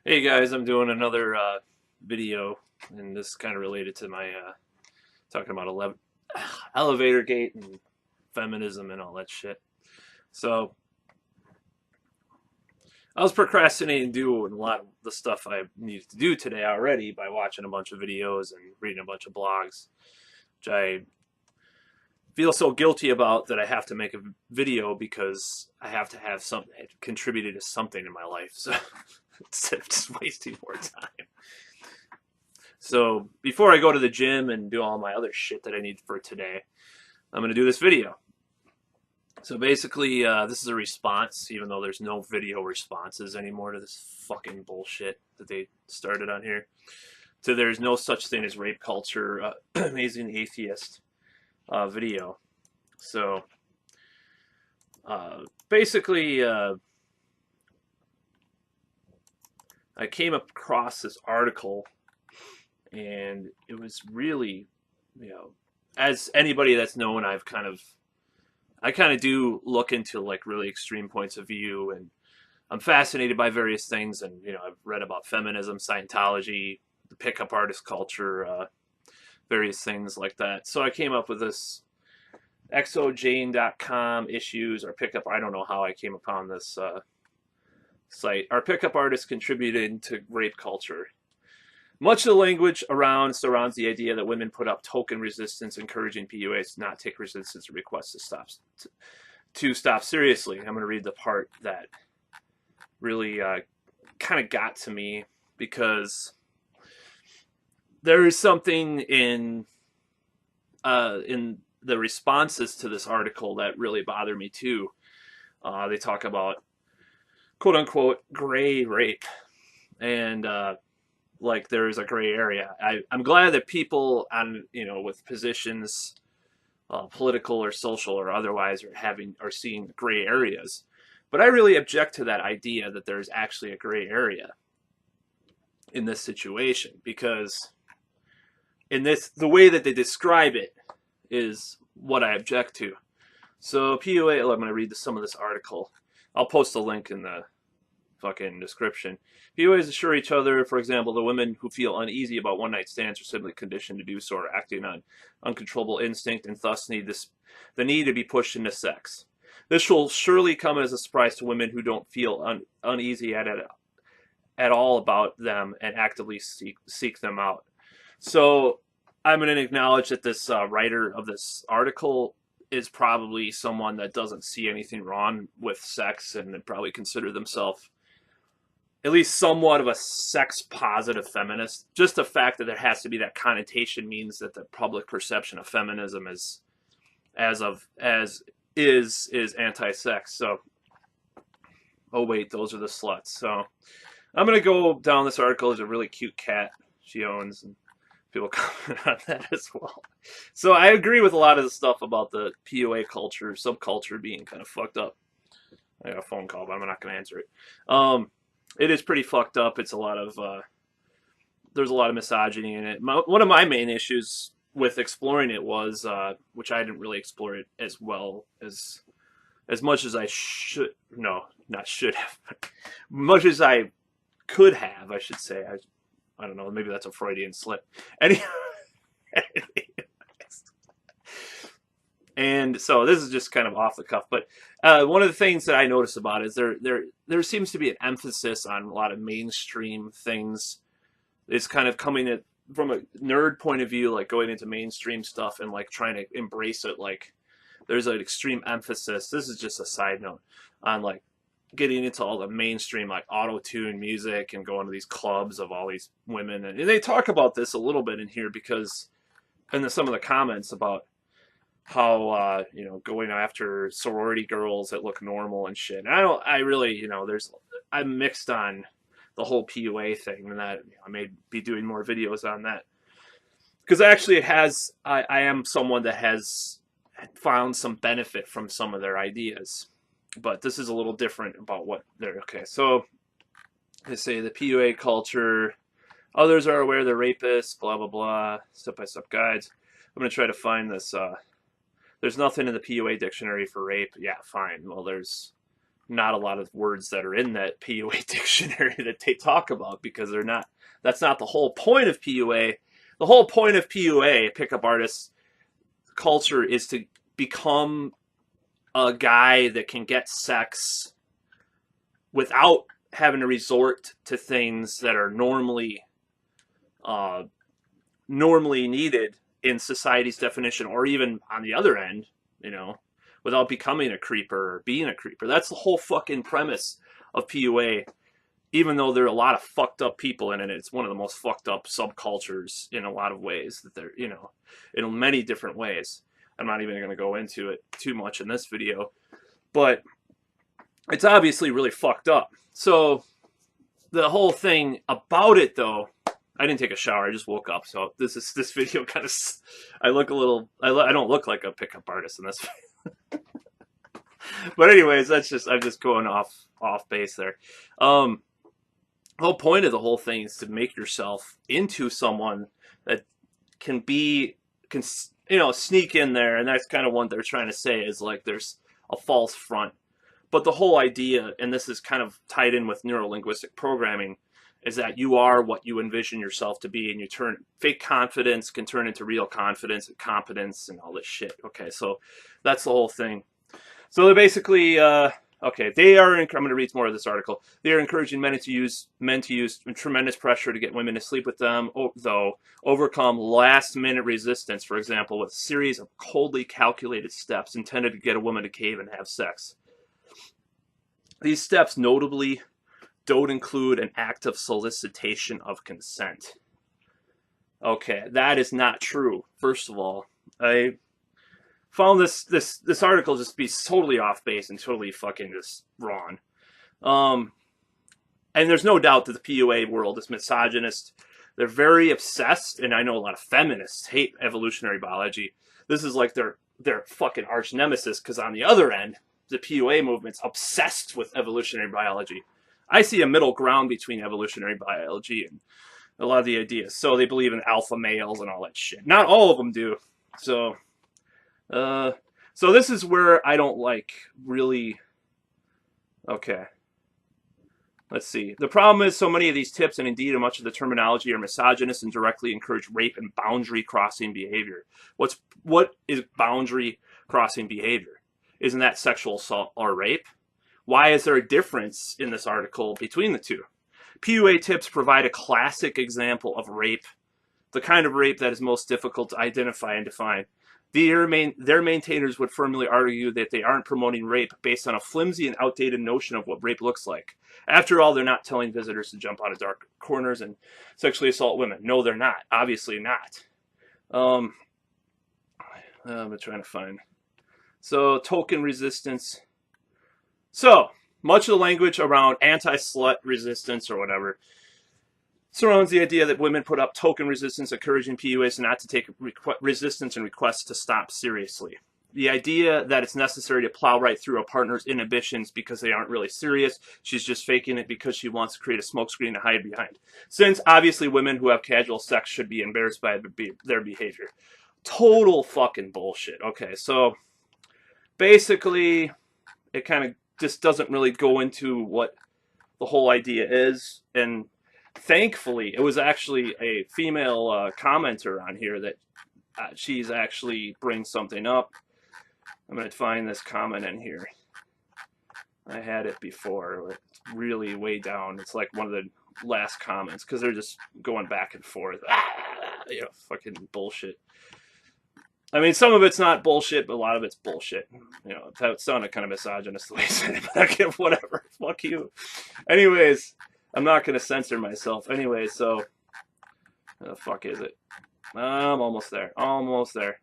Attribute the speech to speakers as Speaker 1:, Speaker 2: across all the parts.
Speaker 1: Hey guys, I'm doing another video, and this is kind of related to my talking about elevator gate and feminism and all that shit. So I was procrastinating doing a lot of the stuff I needed to do today already by watching a bunch of videos and reading a bunch of blogs, which I feel so guilty about that I have to make a video because I have to have something contributed to something in my life. So instead of just wasting more time. So before I go to the gym and do all my other shit that I need for today, I'm going to do this video. So basically, this is a response, even though there's no video responses anymore to this fucking bullshit that they started on here. So there's no such thing as rape culture, amazing atheist video. So basically, I came across this article, and it was really, as anybody that's known, I kind of do look into like really extreme points of view, and I'm fascinated by various things. And I've read about feminism, Scientology, the pickup artist culture, various things like that. So I came up with this exojane.com issues or pickup. I don't know how I came upon this site. Our pickup artists contributed to rape culture. Much of the language surrounds the idea that women put up token resistance, encouraging PUAs to not take resistance or requests to stop seriously. I'm going to read the part that really kind of got to me, because there is something in the responses to this article that really bother me too. They talk about quote unquote gray rape, and like there is a gray area. I'm glad that people on with positions, political or social or otherwise, are seeing gray areas. But I really object to that idea that there's actually a gray area in this situation, because the way that they describe it is what I object to. So PUA, I'm going to read some of this article. I'll post a link in the fucking description. PUAs assure each other, for example, the women who feel uneasy about one-night stands are simply conditioned to do so, or acting on uncontrollable instinct, and thus the need to be pushed into sex. This will surely come as a surprise to women who don't feel uneasy at all about them and actively seek them out. So I'm going to acknowledge that this writer of this article is probably someone that doesn't see anything wrong with sex, and would probably consider themselves at least somewhat of a sex positive feminist. Just the fact that there has to be that connotation means that the public perception of feminism is anti-sex. So, oh wait, those are the sluts. So I'm gonna go down this article. There's a really cute cat she owns, and people comment on that as well. So I agree with a lot of the stuff about the PUA culture, subculture being kind of fucked up. I got a phone call, but I'm not going to answer it. It is pretty fucked up. It's a lot of there's a lot of misogyny in it. One of my main issues with exploring it was, which I didn't really explore it as much as I should. No, not should have. Much as I could have, I should say. I don't know. Maybe that's a Freudian slip. And so this is just kind of off the cuff, but one of the things that I notice about it is there seems to be an emphasis on a lot of mainstream things. It's kind of coming at from a nerd point of view, like going into mainstream stuff and like trying to embrace it. Like there's an extreme emphasis. This is just a side note on like getting into all the mainstream like auto-tune music and going to these clubs of all these women, and they talk about this a little bit in here, because in some of the comments about how going after sorority girls that look normal and shit. And I really I'm mixed on the whole PUA thing, and that I may be doing more videos on that, because actually I am someone that has found some benefit from some of their ideas. But this is a little different about what they're okay. So they say the PUA culture, others are aware they're rapists, blah blah blah, step-by-step guides. I'm gonna try to find this. There's nothing in the PUA dictionary for rape. Yeah, fine. Well, there's not a lot of words that are in that PUA dictionary that they talk about, because they're not. That's not the whole point of PUA. The whole point of PUA, pickup artists culture, is to become a guy that can get sex without having to resort to things that are normally needed in society's definition, or even on the other end, you know, without becoming a creeper or being a creeper. That's the whole fucking premise of PUA. Even though there are a lot of fucked up people in it, it's one of the most fucked up subcultures in a lot of ways, that they're, you know, in many different ways. I'm not even going to go into it too much in this video, but it's obviously really fucked up. So the whole thing about it, though, I didn't take a shower. I just woke up. So this video kind of, I look a little, I don't look like a pickup artist in this. But anyways, I'm just going off base there. The whole point of the whole thing is to make yourself into someone that can you know, sneak in there. And that's kind of what they're trying to say, is like there's a false front. But the whole idea, and this is kind of tied in with neuro-linguistic programming, is that you are what you envision yourself to be, and you fake confidence can turn into real confidence and competence and all this shit. Okay, so that's the whole thing. So they're basically, okay, I'm going to read more of this article. They are encouraging men to use tremendous pressure to get women to sleep with them, though overcome last-minute resistance, for example, with a series of coldly calculated steps intended to get a woman to cave and have sex. These steps notably don't include an act of solicitation of consent. Okay, that is not true. First of all, I found this article just be totally off base and totally fucking just wrong. And there's no doubt that the PUA world is misogynist. They're very obsessed, and I know a lot of feminists hate evolutionary biology. This is like their fucking arch nemesis, because on the other end, the PUA movement's obsessed with evolutionary biology. I see a middle ground between evolutionary biology and a lot of the ideas. So they believe in alpha males and all that shit. Not all of them do. So this is where I don't like really. Okay. Let's see. The problem is so many of these tips, and indeed much of the terminology, are misogynist and directly encourage rape and boundary crossing behavior. What is boundary crossing behavior? Isn't that sexual assault or rape? Why is there a difference in this article between the two? PUA tips provide a classic example of rape, the kind of rape that is most difficult to identify and define. Their maintainers would firmly argue that they aren't promoting rape based on a flimsy and outdated notion of what rape looks like. After all, they're not telling visitors to jump out of dark corners and sexually assault women. No, they're not. Obviously not. I'm trying to find. So, token resistance. So, much of the language around anti-slut resistance or whatever surrounds the idea that women put up token resistance, encouraging PUAs not to take resistance and requests to stop seriously. The idea that it's necessary to plow right through a partner's inhibitions because they aren't really serious, she's just faking it because she wants to create a smokescreen to hide behind. Since, obviously, women who have casual sex should be embarrassed by their behavior. Total fucking bullshit. Okay, so basically, it kind of just doesn't really go into what the whole idea is, and thankfully, it was actually a female commenter on here that she's actually brings something up. I'm going to find this comment in here. I had it before. It's really way down. It's like one of the last comments, because they're just going back and forth. You know, fucking bullshit. I mean, some of it's not bullshit, but a lot of it's bullshit. You know, that sounded kind of misogynist the way I said it, but I get whatever. Fuck you. Anyways, I'm not going to censor myself. Anyway, so, the fuck is it? I'm almost there. Almost there.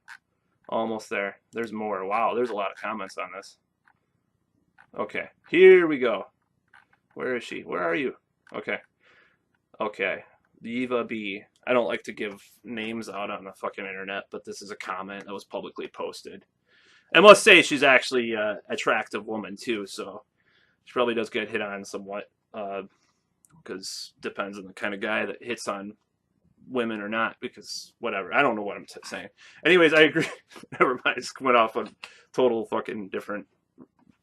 Speaker 1: Almost there. There's more. Wow, there's a lot of comments on this. Okay, here we go. Where is she? Where are you? Okay. Okay. Eva B. I don't like to give names out on the fucking internet, but this is a comment that was publicly posted. I must say she's actually an attractive woman, too, so she probably does get hit on somewhat, because depends on the kind of guy that hits on women or not, because whatever. I don't know what I'm saying. Anyways, I agree. Never mind. I just went off on total fucking different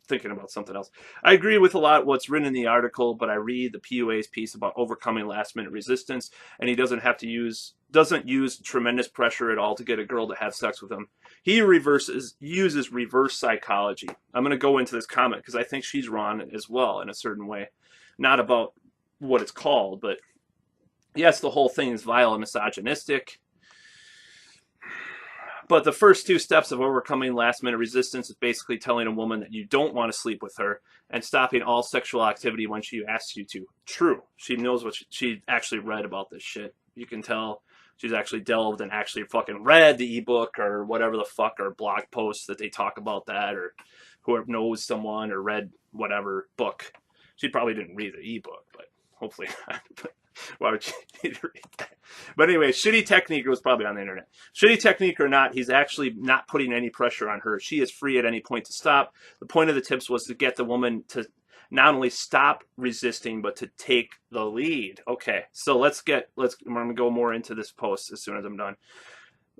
Speaker 1: thinking about something else. I agree with a lot of what's written in the article, but I read the PUA's piece about overcoming last minute resistance, and he doesn't use tremendous pressure at all to get a girl to have sex with him. He uses reverse psychology. I'm going to go into this comment because I think she's wrong as well in a certain way. Not about what it's called, but yes, the whole thing is vile and misogynistic. But the first two steps of overcoming last minute resistance is basically telling a woman that you don't want to sleep with her and stopping all sexual activity when she asks you to. True. She knows what she actually read about this shit. You can tell she's actually delved and actually fucking read the ebook or whatever the fuck, or blog posts that they talk about that, or whoever knows someone or read whatever book. She probably didn't read the ebook, but hopefully not. Why would you need to read that? But anyway, shitty technique was probably on the internet. Shitty technique or not, he's actually not putting any pressure on her. She is free at any point to stop. The point of the tips was to get the woman to not only stop resisting, but to take the lead. Okay, so I'm going to go more into this post as soon as I'm done.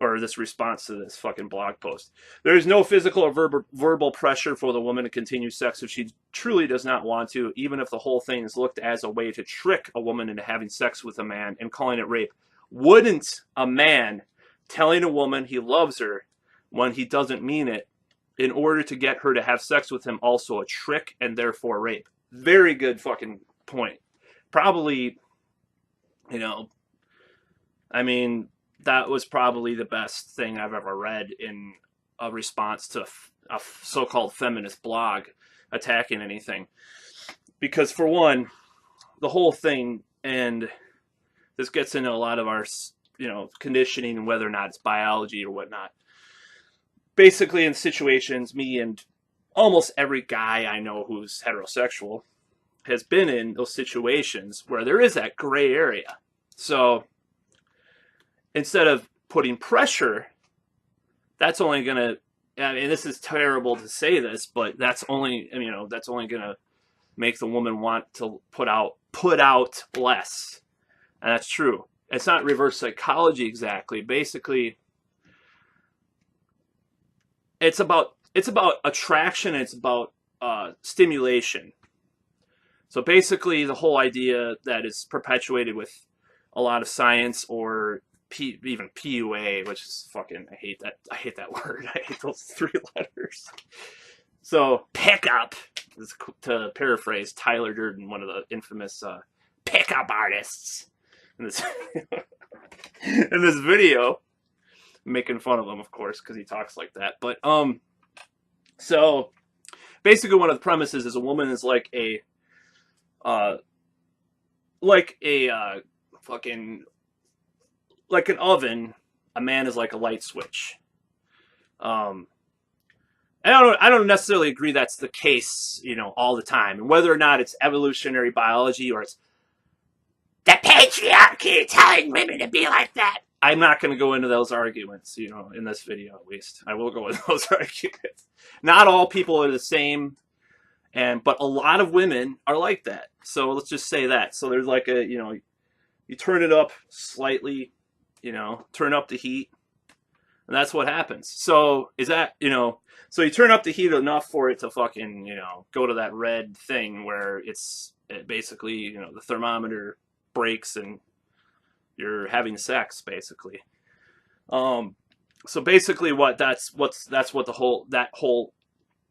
Speaker 1: Or this response to this fucking blog post. There is no physical or verbal pressure for the woman to continue sex if she truly does not want to, even if the whole thing is looked as a way to trick a woman into having sex with a man and calling it rape. Wouldn't a man telling a woman he loves her when he doesn't mean it in order to get her to have sex with him also a trick and therefore rape? Very good fucking point. Probably, that was probably the best thing I've ever read in a response to a so-called feminist blog attacking anything. Because for one, the whole thing, and this gets into a lot of our, conditioning and whether or not it's biology or whatnot. Basically in situations, me and almost every guy I know who's heterosexual has been in those situations where there is that gray area. So instead of putting pressure, that's only going to, this is terrible to say this, but that's only going to make the woman want to put out less. And that's true. It's not reverse psychology exactly. Basically, it's about attraction. It's about stimulation. So basically, the whole idea that is perpetuated with a lot of science or even PUA, which is fucking, I hate that word. I hate those three letters. So pickup, to paraphrase Tyler Durden, one of the infamous pickup artists in this video, making fun of him, of course, because he talks like that. But so basically, one of the premises is a woman is like a like an oven. A man is like a light switch. I don't necessarily agree that's the case, all the time. And whether or not it's evolutionary biology or it's the patriarchy telling women to be like that, I'm not going to go into those arguments, in this video at least. I will go into those arguments. Not all people are the same, but a lot of women are like that. So let's just say that. So there's like you turn it up slightly, turn up the heat, and that's what happens. So is that, so you turn up the heat enough for it to fucking, go to that red thing where it basically, the thermometer breaks and you're having sex, basically. So basically that's what that whole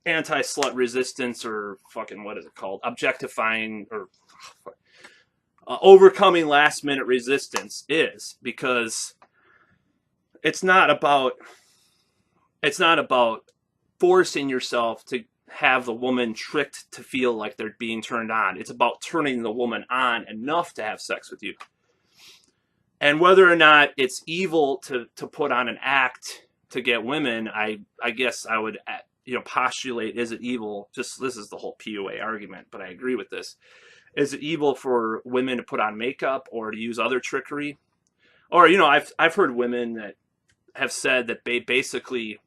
Speaker 1: anti-slut resistance, or fucking, what is it called? Objectifying, or overcoming last minute resistance is, because it's not about forcing yourself to have the woman tricked to feel like they're being turned on. It's about turning the woman on enough to have sex with you. And whether or not it's evil to put on an act to get women, I guess I would, postulate, is it evil? This is the whole PUA argument, but I agree with this. Is it evil for women to put on makeup or to use other trickery? Or, I've heard women that have said that they basically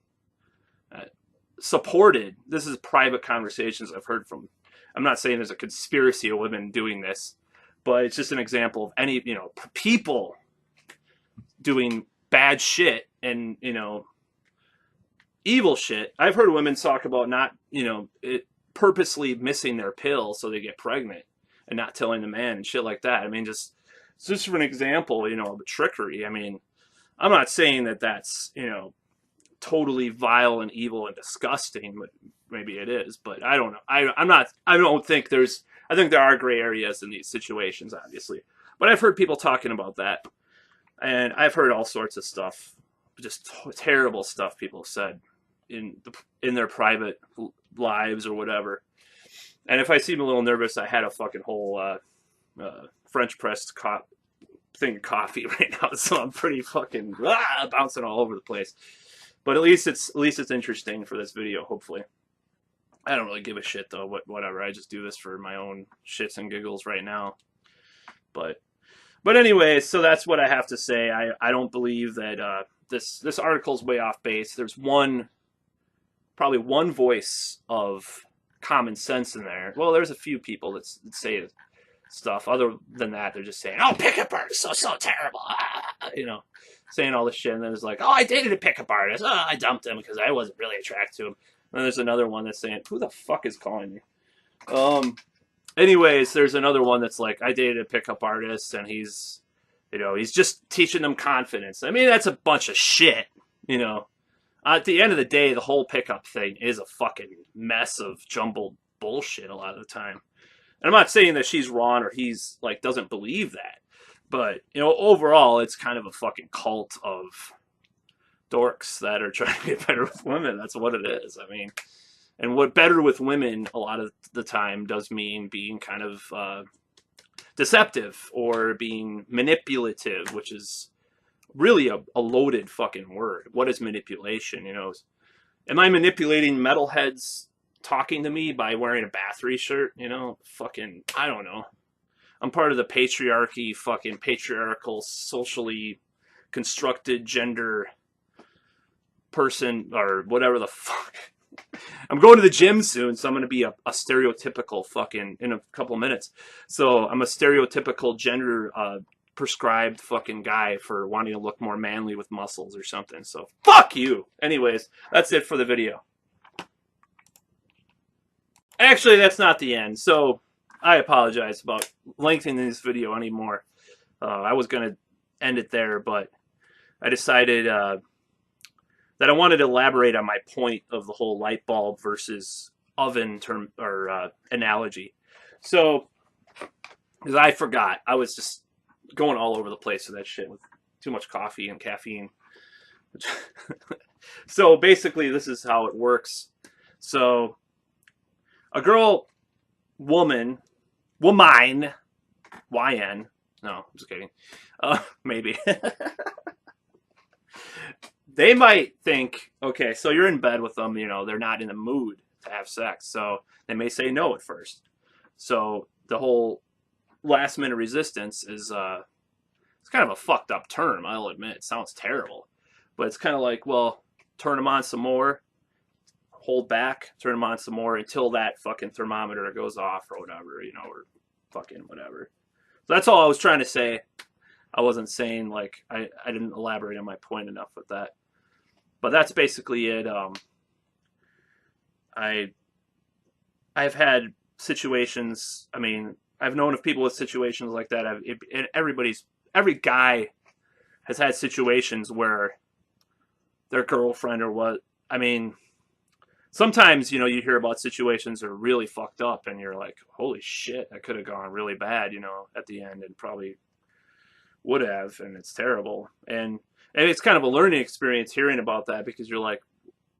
Speaker 1: supported, this is private conversations I've heard from, I'm not saying there's a conspiracy of women doing this, but it's just an example of any, people doing bad shit and, evil shit. I've heard women talk about not, purposely missing their pill so they get pregnant and not telling the man and shit like that. I mean, just for an example, you know, of trickery. I mean, I'm not saying that that's, you know, totally vile and evil and disgusting, but maybe it is, but I don't know. I think there are gray areas in these situations, obviously, but I've heard people talking about that, and I've heard all sorts of stuff, just terrible stuff people have said in their private lives or whatever. And if I seem a little nervous, I had a fucking whole French pressed thing of coffee right now, so I'm pretty fucking bouncing all over the place. But at least it's interesting for this video, hopefully. I don't really give a shit though, whatever. I just do this for my own shits and giggles right now. But anyway, so that's what I have to say. I don't believe that this article's way off base. There's probably one voice of common sense in there. Well, there's a few people that say stuff. Other than that, they're just saying, "Oh, pickup artists so terrible," you know, saying all this shit. And then it's like, "Oh, I dated a pickup artist. Oh, I dumped him because I wasn't really attracted to him." And then there's another one that's saying, "Who the fuck is calling me?" Anyways, there's another one that's like, "I dated a pickup artist and he's just teaching them confidence." I mean, that's a bunch of shit, you know. At the end of the day, the whole pickup thing is a fucking mess of jumbled bullshit a lot of the time. And I'm not saying that she's wrong or he's like doesn't believe that, but you know, overall, it's kind of a fucking cult of dorks that are trying to get better with women. That's what it is. I mean, and what better with women a lot of the time does mean being kind of deceptive or being manipulative, which is really a loaded fucking word. What is manipulation? You know, am I manipulating metalheads talking to me by wearing a Bathory shirt? You know, fucking, I don't know. I'm part of the patriarchy, fucking patriarchal, socially constructed gender person or whatever the fuck. I'm going to the gym soon, so I'm going to be a stereotypical fucking, in a couple minutes. So I'm a stereotypical gender prescribed fucking guy for wanting to look more manly with muscles or something. So fuck you. Anyways, that's it for the video. Actually, that's not the end. So I apologize about lengthening this video anymore. I was going to end it there, but I decided that I wanted to elaborate on my point of the whole light bulb versus oven term or analogy. So, because I forgot, I was just going all over the place with that shit with too much coffee and caffeine. So basically, this is how it works. So a woman, YN. No, I'm just kidding. Maybe. They might think, okay, so you're in bed with them, you know, they're not in the mood to have sex, so they may say no at first. So the whole last minute resistance is it's kind of a fucked up term, I'll admit. It sounds terrible. But it's kind of like, well, turn them on some more, hold back, turn them on some more until that fucking thermometer goes off or whatever, you know, or fucking whatever. So that's all I was trying to say. I wasn't saying, like, I didn't elaborate on my point enough with that. But that's basically it. I've had situations, I mean, I've known of people with situations like that. Every guy has had situations where their girlfriend or what, I mean, sometimes, you know, you hear about situations that are really fucked up and you're like, holy shit, that could have gone really bad, you know, at the end, and probably would have, and it's terrible. And it's kind of a learning experience hearing about that, because you're like,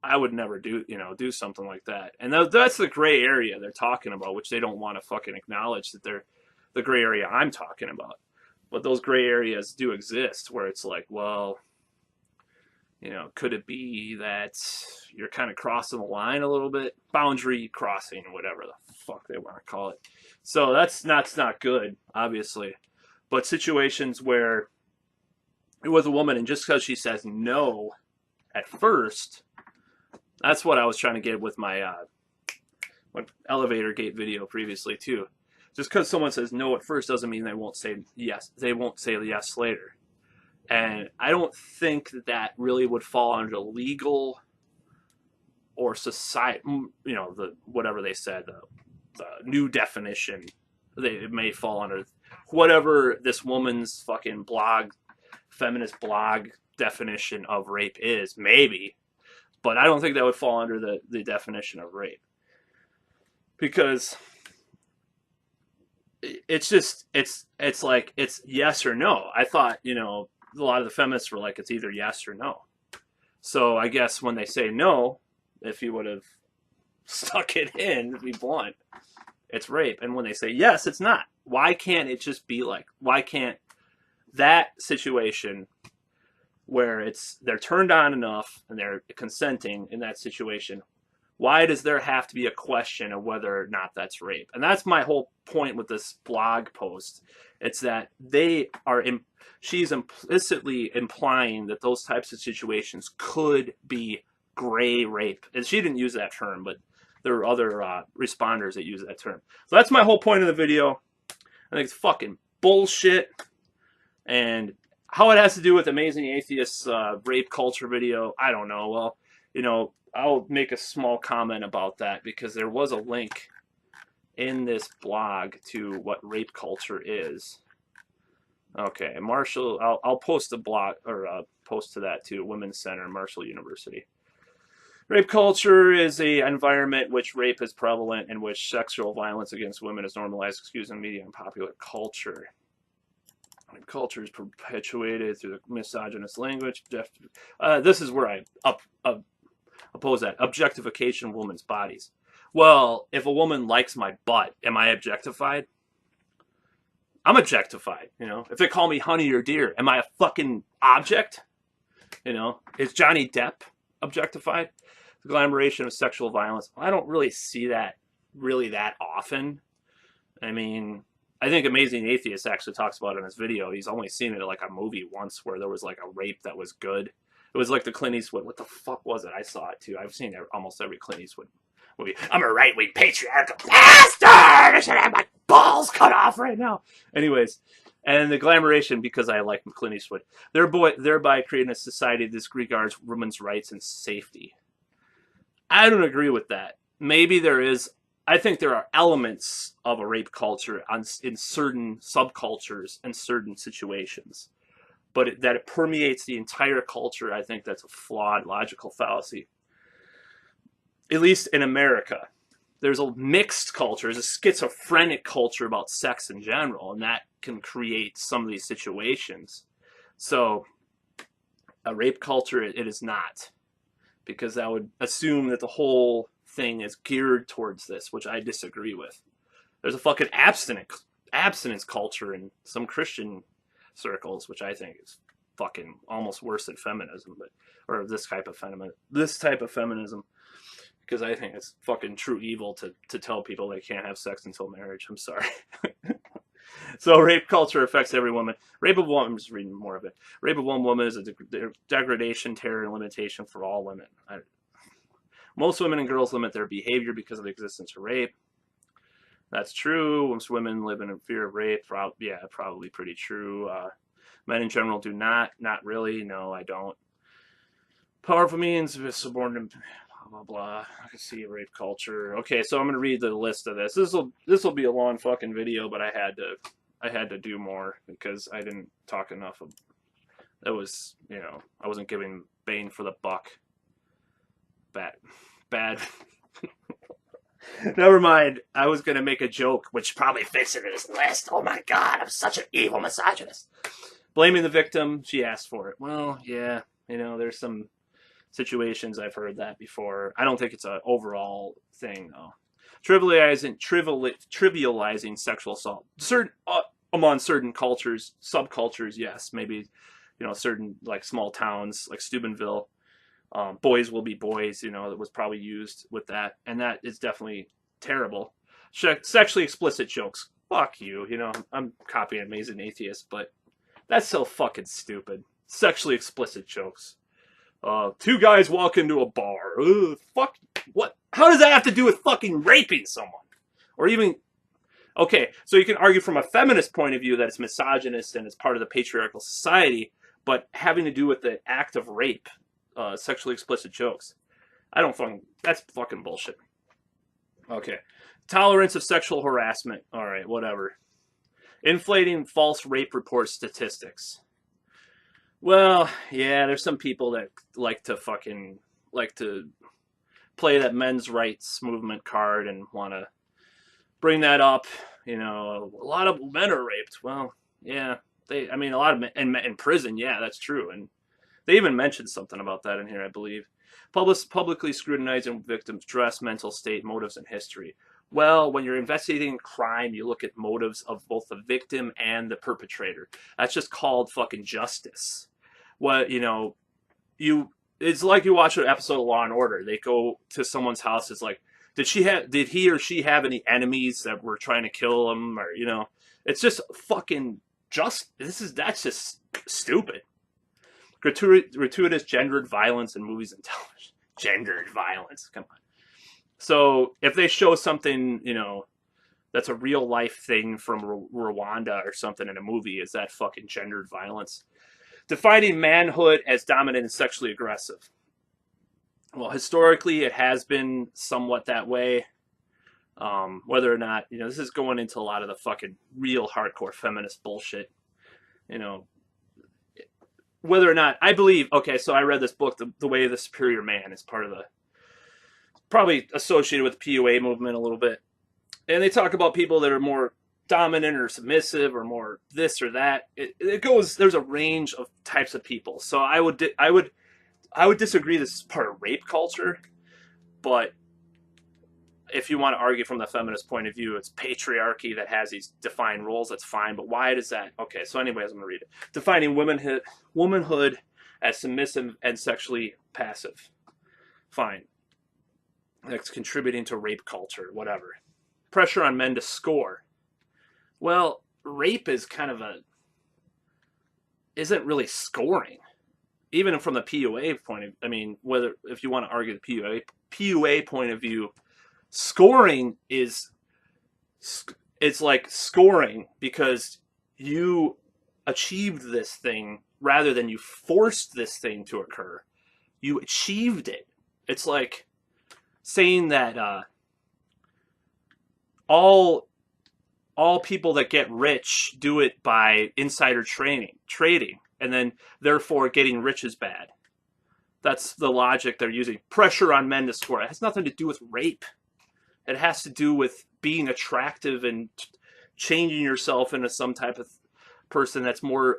Speaker 1: I would never do something like that. And that's the gray area they're talking about, which they don't want to fucking acknowledge that they're the gray area I'm talking about. But those gray areas do exist where it's like, well, you know, could it be that you're kind of crossing the line a little bit? Boundary crossing, whatever the fuck they want to call it. So that's not good, obviously. But situations where it was a woman, and just because she says no at first, that's what I was trying to get with my elevator gate video previously too. Just because someone says no at first doesn't mean they won't say yes. They won't say yes later. And I don't think that really would fall under legal or society, you know, the whatever they said, the new definition, it may fall under whatever this woman's fucking blog, feminist blog definition of rape is, maybe. But I don't think that would fall under the definition of rape. Because it's just, it's like, it's yes or no. I thought, you know, a lot of the feminists were like, it's either yes or no. So I guess when they say no, if you would have stuck it in, to be blunt, it's rape. And when they say yes, it's not. Why can't it just be like, why can't that situation where they're turned on enough and they're consenting in that situation, why does there have to be a question of whether or not that's rape? And that's my whole point with this blog post. It's that she's implicitly implying that those types of situations could be gray rape. And she didn't use that term, but there are other responders that use that term. So that's my whole point of the video. I think it's fucking bullshit. And how it has to do with Amazing Atheist's rape culture video, I don't know. Well, you know, I'll make a small comment about that because there was a link in this blog to what rape culture is. Okay, Marshall, I'll post a blog or post to that too. Women's Center, Marshall University. Rape culture is an environment which rape is prevalent and which sexual violence against women is normalized, in media and popular culture. Rape culture is perpetuated through the misogynist language. This is where I oppose that. Objectification of women's bodies. Well, if a woman likes my butt, am I objectified? I'm objectified, you know. If they call me honey or dear, am I a fucking object? You know, is Johnny Depp objectified? The glamorization of sexual violence. I don't really see that really that often. I mean, I think Amazing Atheist actually talks about it in his video. He's only seen it like a movie once where there was like a rape that was good. It was like the Clint Eastwood. What the fuck was it? I saw it too. I've seen almost every Clint Eastwood movie. I'm a right-wing patriarchal bastard! I should have my balls cut off right now. Anyways, and the glamorization, because I like Clint Eastwood, thereby creating a society that disregards women's rights and safety. I don't agree with that. Maybe there is. I think there are elements of a rape culture in certain subcultures and certain situations. But that it permeates the entire culture, I think that's a flawed logical fallacy. At least in America. There's a mixed culture, there's a schizophrenic culture about sex in general, and that can create some of these situations. So, a rape culture, it is not. Because that would assume that the whole thing is geared towards this, which I disagree with. There's a fucking abstinence culture in some Christian circles, which I think is fucking almost worse than feminism, or this type of feminism, because I think it's fucking true evil to tell people they can't have sex until marriage. I'm sorry. So rape culture affects every woman. Rape of woman, I'm just reading more of it. Rape of one woman is a degradation, terror, and limitation for all women. Most women and girls limit their behavior because of the existence of rape. That's true. Most women live in a fear of rape. Yeah, probably pretty true. Men in general do not. Not really. No, I don't. Powerful means subordinate. Blah, blah, blah. I can see rape culture. Okay, so I'm going to read the list of this. This will be a long fucking video, but I had to do more because I didn't talk enough. It was, you know, I wasn't giving bang for the buck. Bad. Never mind. I was going to make a joke, which probably fits into this list. Oh my God, I'm such an evil misogynist. Blaming the victim, she asked for it. Well, yeah, you know, there's some situations I've heard that before. I don't think it's an overall thing, though. Trivializing sexual assault. Among certain cultures, subcultures, yes. Maybe, you know, certain, like, small towns, like Steubenville. Boys will be boys, you know, that was probably used with that. And that is definitely terrible. Sexually explicit jokes. Fuck you, you know. I'm copying Amazing Atheist, but that's so fucking stupid. Sexually explicit jokes. Two guys walk into a bar. Ugh, fuck. What? How does that have to do with fucking raping someone? Or even... Okay, so you can argue from a feminist point of view that it's misogynist and it's part of the patriarchal society, but having to do with the act of rape, sexually explicit jokes. I don't fucking, that's fucking bullshit. Okay. Tolerance of sexual harassment. All right, whatever. Inflating false rape report statistics. Well, yeah, there's some people that like to play that men's rights movement card and want to bring that up. You know, a lot of men are raped. Well, yeah, I mean, a lot of men in prison. Yeah, that's true. And they even mentioned something about that in here, I believe. Publicly scrutinizing victims' dress, mental state, motives, and history. Well, when you're investigating crime, you look at motives of both the victim and the perpetrator. That's just called fucking justice. What, you know, it's like you watch an episode of Law and Order. They go to someone's house. It's like, did he or she have any enemies that were trying to kill him, or, you know, it's just fucking that's just stupid. Gratuitous gendered violence in movies and television. Gendered violence, come on. So if they show something, you know, that's a real life thing from Rwanda or something in a movie, is that fucking gendered violence? Defining manhood as dominant and sexually aggressive. Well, historically, it has been somewhat that way. Whether or not, you know, this is going into a lot of the fucking real hardcore feminist bullshit. You know, whether or not, I believe, okay, so I read this book, The Way of the Superior Man, is part of the, probably associated with the PUA movement a little bit. And they talk about people that are more dominant or submissive or more this or that. It goes, there's a range of types of people. So I would disagree this is part of rape culture, but if you want to argue from the feminist point of view, it's patriarchy that has these defined roles, that's fine. But why does that? Okay, so anyways, I'm going to read it. Defining womanhood as submissive and sexually passive. Fine. That's contributing to rape culture, whatever. Pressure on men to score. Well, rape is kind of isn't really scoring. Even from the PUA point of, I mean, whether, if you want to argue the PUA point of view, scoring is, it's like scoring because you achieved this thing rather than you forced this thing to occur. You achieved it. It's like saying that all people that get rich do it by insider trading, and then therefore getting rich is bad. That's the logic they're using. Pressure on men to score. It has nothing to do with rape. It has to do with being attractive and changing yourself into some type of person that's more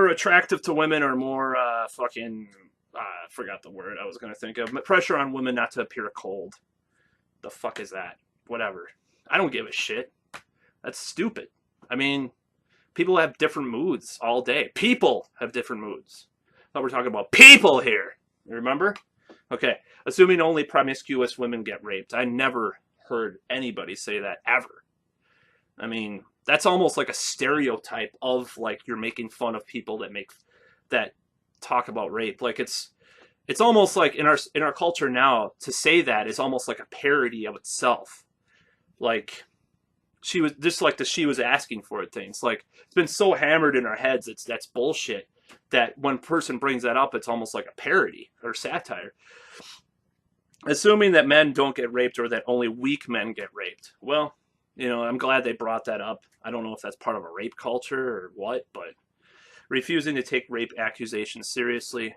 Speaker 1: attractive to women, or more I forgot the word I was going to think of. Pressure on women not to appear cold. The fuck is that? Whatever. I don't give a shit. That's stupid. I mean, people have different moods all day. People have different moods. I thought we're talking about people here. You remember? Okay. Assuming only promiscuous women get raped. I never heard anybody say that ever. I mean, that's almost like a stereotype of, like, you're making fun of people that talk about rape. Like, it's almost like in our culture now, to say that is almost like a parody of itself. Like, she was asking for it things. Like, it's been so hammered in our heads that's bullshit, that when a person brings that up, it's almost like a parody or satire. Assuming that men don't get raped, or that only weak men get raped. Well, you know, I'm glad they brought that up. I don't know if that's part of a rape culture or what, but refusing to take rape accusations seriously.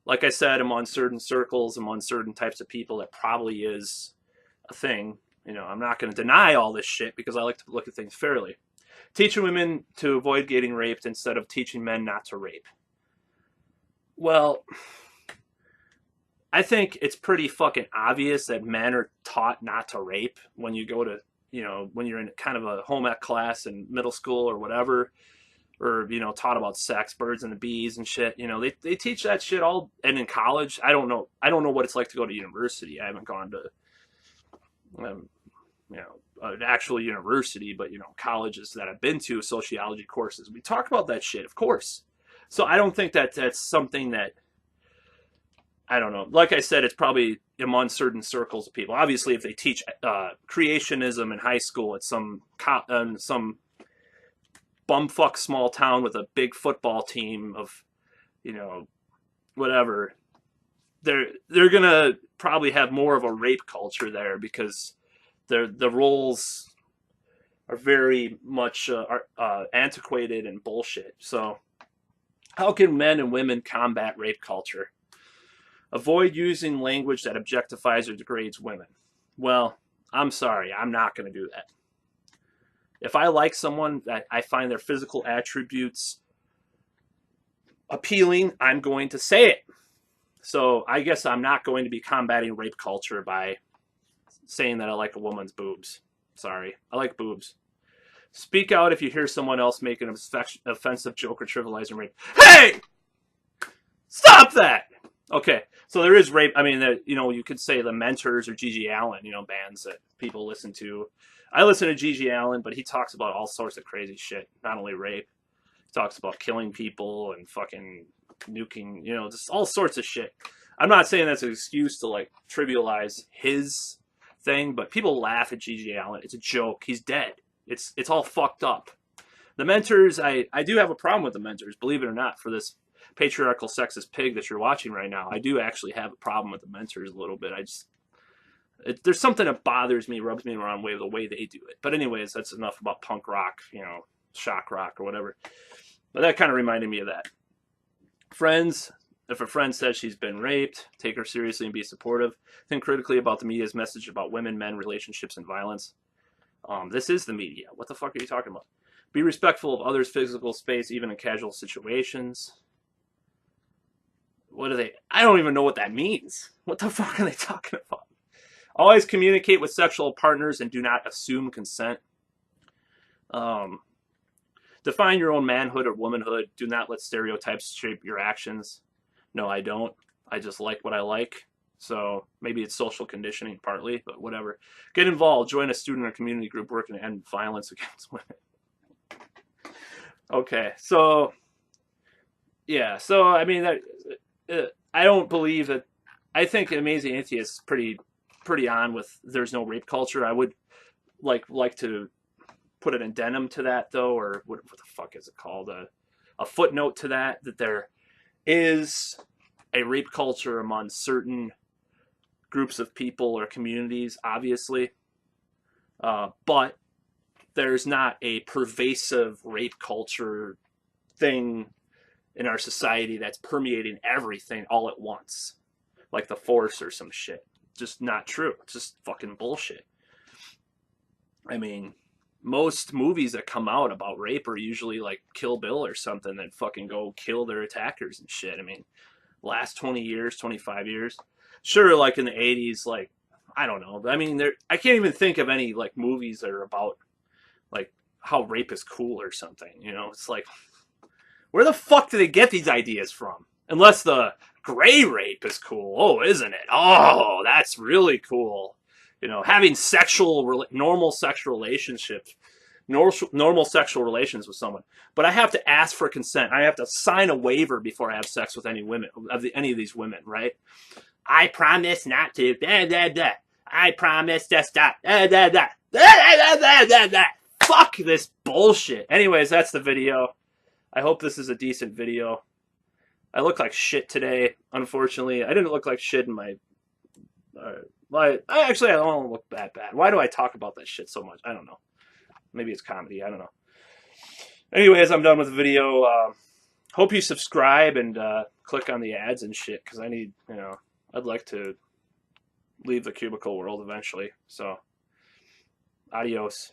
Speaker 1: Like I said, among certain circles, among certain types of people, that probably is a thing. You know, I'm not going to deny all this shit because I like to look at things fairly. Teaching women to avoid getting raped instead of teaching men not to rape. Well, I think it's pretty fucking obvious that men are taught not to rape when you go to, you know, when you're in kind of a home ec class in middle school or whatever, or, you know, taught about sex, birds and the bees and shit. You know, they teach that shit all, and in college, I don't know what it's like to go to university. I haven't gone to, you know, an actual university, but, you know, colleges that I've been to, sociology courses, we talk about that shit, of course. So I don't think that that's something that, I don't know. Like I said, it's probably among certain circles of people. Obviously, if they teach creationism in high school at some bumfuck small town with a big football team of, you know, whatever, they're gonna probably have more of a rape culture there because the roles are very much antiquated and bullshit. So how can men and women combat rape culture? Avoid using language that objectifies or degrades women. Well, I'm sorry, I'm not going to do that. If I like someone that I find their physical attributes appealing, I'm going to say it. So I guess I'm not going to be combating rape culture by saying that I like a woman's boobs. Sorry, I like boobs. Speak out if you hear someone else make an offensive joke or trivializing rape. Hey! Stop that! Okay, so there is rape. I mean, you know, you could say the Mentors or Gigi Allen, you know, bands that people listen to. I listen to Gigi Allen, but he talks about all sorts of crazy shit, not only rape. He talks about killing people and fucking nuking, you know, just all sorts of shit. I'm not saying that's an excuse to, like, trivialize his thing, but people laugh at Gigi Allen. It's a joke. He's dead. It's all fucked up. The Mentors, I do have a problem with the Mentors, believe it or not, for this patriarchal sexist pig that you're watching right now. I do actually have a problem with the Mentors a little bit. There's something that bothers me, rubs me the wrong way, the way they do it. But anyways, that's enough about punk rock, you know, shock rock or whatever. But that kind of reminded me of that. Friends, if a friend says she's been raped, take her seriously and be supportive. Think critically about the media's message about women, men, relationships, and violence. This is the media. What the fuck are you talking about? Be respectful of others' physical space, even in casual situations. What are they? I don't even know what that means. What the fuck are they talking about? Always communicate with sexual partners and do not assume consent. Define your own manhood or womanhood. Do not let stereotypes shape your actions. No, I don't. I just like what I like. So maybe it's social conditioning partly, but whatever. Get involved. Join a student or community group working to end violence against women. Okay, so yeah, so I mean, I don't believe that. I think Amazing Atheist is pretty on with there's no rape culture. I would like to put an addendum to that though, or what the fuck is it called? A footnote to that there is a rape culture among certain groups of people or communities, obviously, but there's not a pervasive rape culture thing in our society that's permeating everything all at once, like the Force or some shit. Just not true. It's just fucking bullshit. I mean, most movies that come out about rape are usually like Kill Bill or something that fucking go kill their attackers and shit. I mean, last 20 years, 25 years. Sure, like in the 80s, like, I don't know. I mean, I can't even think of any like movies that are about like how rape is cool or something. You know, it's like, where the fuck do they get these ideas from? Unless the gray rape is cool. Oh, isn't it? Oh, that's really cool. You know, having normal sexual relationships, normal sexual relations with someone. But I have to ask for consent. I have to sign a waiver before I have sex with any of these women, right? I promise not to. Da, da, da. I promise to stop. Da, da, da. Da, da, da, da, da. Fuck this bullshit. Anyways, that's the video. I hope this is a decent video. I look like shit today, unfortunately. I didn't look like shit in my... actually, I don't look that bad. Why do I talk about that shit so much? I don't know. Maybe it's comedy. I don't know. Anyways, I'm done with the video. Hope you subscribe and click on the ads and shit, because I need, you know, I'd like to leave the cubicle world eventually. So, adios.